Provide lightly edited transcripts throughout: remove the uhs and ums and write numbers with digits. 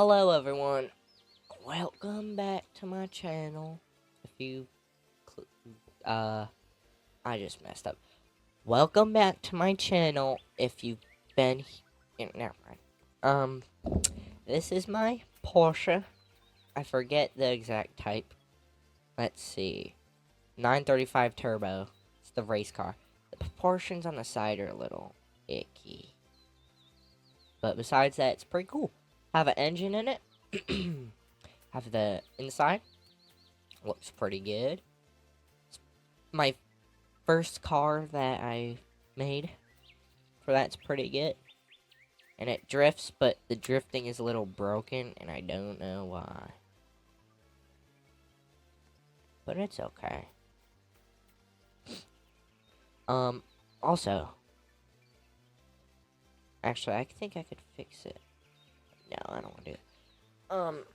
Hello everyone, welcome back to my channel. If you, I just messed up. Welcome back to my channel if you've been, never mind. This is my Porsche. I forget the exact type. Let's see. 935 Turbo. It's the race car. The proportions on the side are a little icky. But besides that, it's pretty cool. Have an engine in it. Have the inside. Looks pretty good. It's my first car that I made. For that's pretty good. And it drifts, but the drifting is a little broken, and I don't know why. But it's okay. Also. Actually, I think I could fix it. No, I don't want to do it.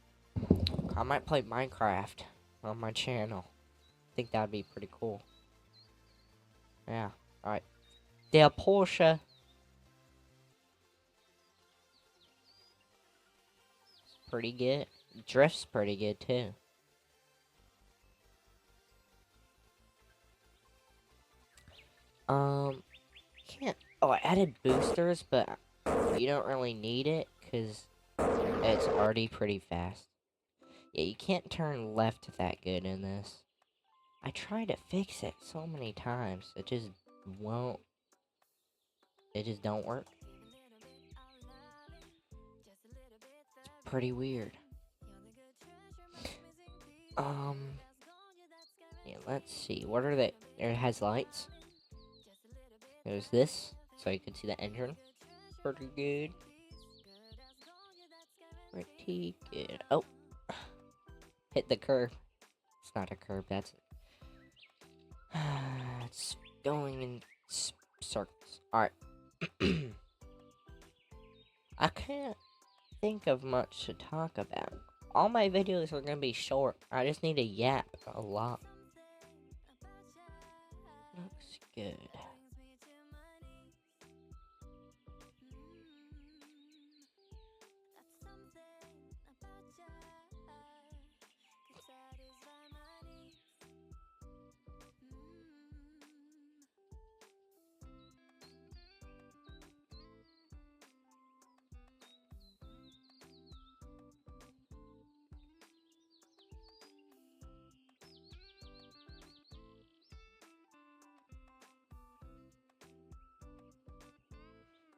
I might play Minecraft on my channel. I think that'd be pretty cool. Yeah, alright. Der Porsche. It's pretty good. Drifts pretty good, too. Can't... Oh, I added boosters, but you don't really need it, because it's already pretty fast. Yeah, you can't turn left that good in this. I tried to fix it so many times. It just won't. It just don't work. It's pretty weird. Yeah, let's see. What are they? It has lights. There's this, so you can see the engine. Pretty good. Pretty good. Oh. Hit the curb. It's not a curb, that's it. It's going in circles. Alright. I can't think of much to talk about. All my videos are gonna be short. I just need to yap a lot. Looks good.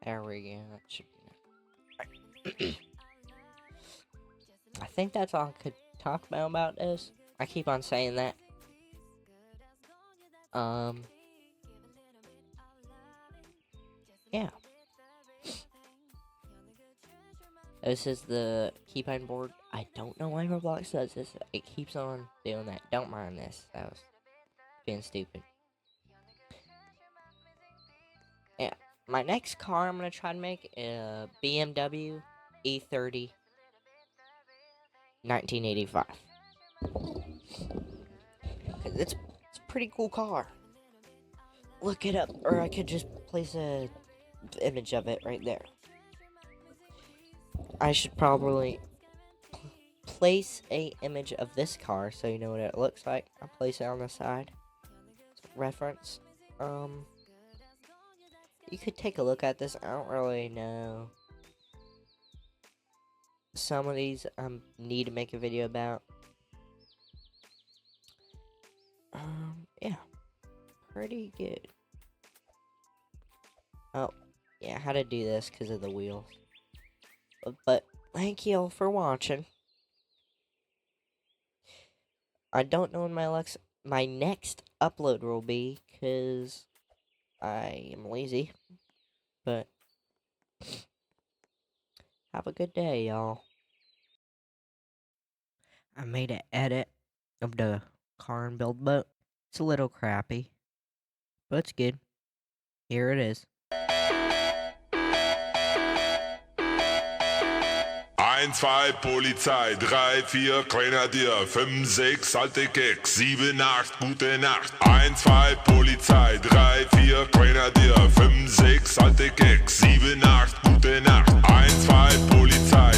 There we go. That should be. I think that's all I could talk about this. I keep on saying that. Yeah. This is the keypad board. I don't know why Roblox does this. It keeps on doing that. Don't mind this. That was being stupid. Yeah. My next car I'm going to try to make a BMW E30 1985. Because it's a pretty cool car. Look it up, or I could just place a image of it right there. I should probably place a image of this car so you know what it looks like. I'll place it on the side. Reference. You could take a look at this. I don't really know. Some of these need to make a video about. Yeah. Pretty good. Oh, yeah, how to do this because of the wheels. But thank you all for watching. I don't know when my next upload will be because I am lazy. But have a good day, y'all. I made an edit of the car and build boat. It's a little crappy, but it's good. Here it is. 1, 2, Polizei, 3, 4, Grenadier, 5, 6, alte Keks, 7, 8, gute Nacht. 1, 2, Polizei, 3, 4, Grenadier, 5, 6, alte Keks, 7, 8, gute Nacht. 1, 2, Polizei.